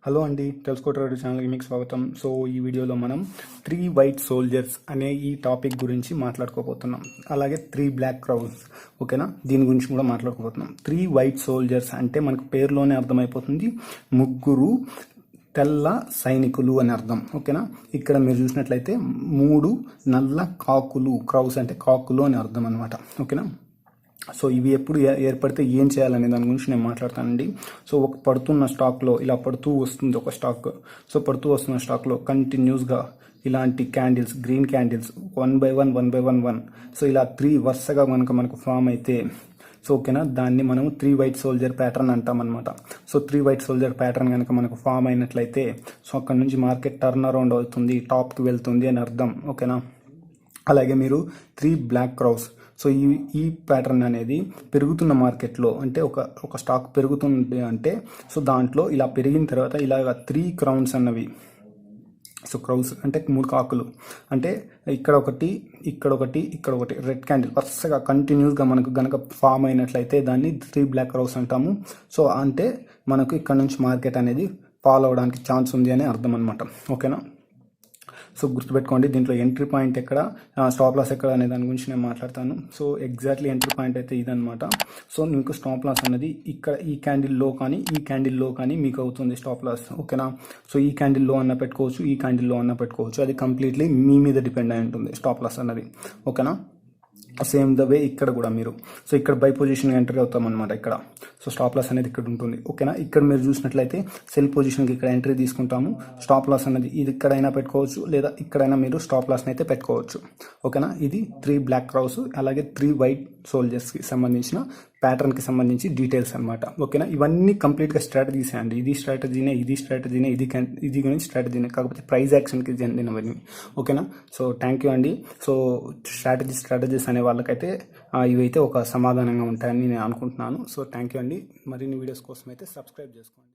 Hello అండి, తెలుసుకోవట్లేదు ఛానల్కి మీకు స్వాగతం. సో ఈ వీడియోలో మనం 3 వైట్ సోల్జర్స్ అనే ఈ టాపిక్ గురించి మాట్లాడుకోబోతున్నాం. అలాగే 3 బ్లాక్ క్రౌన్స్, ఓకేనా, దీని గురించి కూడా మాట్లాడుకోబోతున్నాం. 3 వైట్ సోల్జర్స్ అంటే మనకు పేరులోనే అర్థమైపోతుంది, ముగ్గురు తెల్ల సైనికులు అని అర్థం. ఓకేనా, ఇక్కడ మీరు చూసినట్లయితే 3 నల్ల కాకులు, క్రౌస్ అంటే కాకులు అని అర్థం అనమాట. ఓకేనా, సో ఇవి ఎప్పుడు ఏర్పడితే ఏం చేయాలనే దాని గురించి నేను మాట్లాడతానండి. సో ఒక పడుతున్న స్టాక్లో ఇలా పడుతూ వస్తుంది ఒక స్టాక్. సో పడుతూ వస్తున్న స్టాక్లో కంటిన్యూస్గా ఇలాంటి candles, green candles 1 by 1 so ఇలా 3 వరుసగా మనకు ఫామ్ అయితే, సో ఓకేనా, దాన్ని మనము 3 వైట్ సోల్జర్ ప్యాటర్న్ అంటాం అనమాట. సో 3 వైట్ సోల్జర్ ప్యాటర్న్ కనుక మనకు ఫామ్ అయినట్లయితే, సో అక్కడ నుంచి మార్కెట్ టర్న్ అరౌండ్ అవుతుంది, టాప్కి వెళ్తుంది అని అర్థం. ఓకేనా, అలాగే మీరు 3 బ్లాక్ క్రౌస్, సో ఈ ప్యాటర్న్ అనేది పెరుగుతున్న మార్కెట్లో, అంటే ఒక స్టాక్ పెరుగుతుంది అంటే, సో దాంట్లో ఇలా పెరిగిన తర్వాత ఇలాగ 3 క్రౌన్స్ అన్నవి, సో క్రౌన్స్ అంటే 3 కాకులు, అంటే ఇక్కడ ఒకటి, ఇక్కడ ఒకటి, ఇక్కడ ఒకటి రెడ్ క్యాండిల్ వరుసగా కంటిన్యూస్గా మనకు గనక ఫామ్ అయినట్లయితే దాన్ని 3 బ్లాక్ క్రౌస్ అంటాము. సో అంటే మనకు ఇక్కడ నుంచి మార్కెట్ అనేది ఫాలో అవడానికి ఛాన్స్ ఉంది అని అర్థం అనమాట. ఓకేనా, సో గుర్తుపెట్టుకోండి, దీంట్లో ఎంట్రీ పాయింట్ ఎక్కడ, స్టాప్ లాస్ ఎక్కడ అనే దాని గురించి నేను మాట్లాడతాను. సో ఎగ్జాక్ట్లీ ఎంట్రీ పాయింట్ అయితే ఇదనమాట. సో మీకు స్టాప్ లాస్ అనేది ఇక్కడ ఈ క్యాండిల్లో కానీ ఈ క్యాండిల్లో కానీ మీకు అవుతుంది స్టాప్ లాస్. ఓకేనా, సో ఈ క్యాండిల్లో అన్న పెట్టుకోవచ్చు, ఈ క్యాండిల్లో అన్న పెట్టుకోవచ్చు, అది కంప్లీట్లీ మీ మీద డిపెండ్ అయి ఉంటుంది స్టాప్ లాస్ అన్నది. ఓకేనా, సేమ్ ద వే ఇక్కడ కూడా మీరు, సో ఇక్కడ బై పొజిషన్ ఎంటర్ అవుతాం అనమాట. ఇక్కడ సో స్టాప్ లాస్ అనేది ఇక్కడ ఉంటుంది. ఓకేనా, ఇక్కడ మీరు చూసినట్లయితే సెల్ పొజిషన్కి ఇక్కడ ఎంట్రీ తీసుకుంటాము. స్టాప్ లాస్ అనేది ఇది ఇక్కడైనా పెట్టుకోవచ్చు, లేదా ఇక్కడైనా మీరు స్టాప్ లాస్ని అయితే పెట్టుకోవచ్చు. ఓకేనా, ఇది 3 బ్లాక్ క్రౌస్ అలాగే 3 వైట్ సోల్జర్స్కి సంబంధించిన ప్యాటర్న్కి సంబంధించి డీటెయిల్స్ అనమాట. ఓకేనా, ఇవన్నీ కంప్లీట్గా స్ట్రాటజీస్ అండి. ఇది స్ట్రాటజీనే, ఇది గురించి స్ట్రాటజీనే, కాకపోతే ప్రైజ్ యాక్షన్కి చెందినవన్నీ. ఓకేనా, సో థ్యాంక్ యూ అండి. సో స్ట్రాటజీస్ అనే వాళ్ళకైతే ఇవైతే ఒక సమాధానంగా ఉంటాయని నేను అనుకుంటున్నాను. సో థ్యాంక్ యూ అండి. మరిన్ని వీడియోస్ కోసం అయితే సబ్స్క్రైబ్ చేసుకోండి.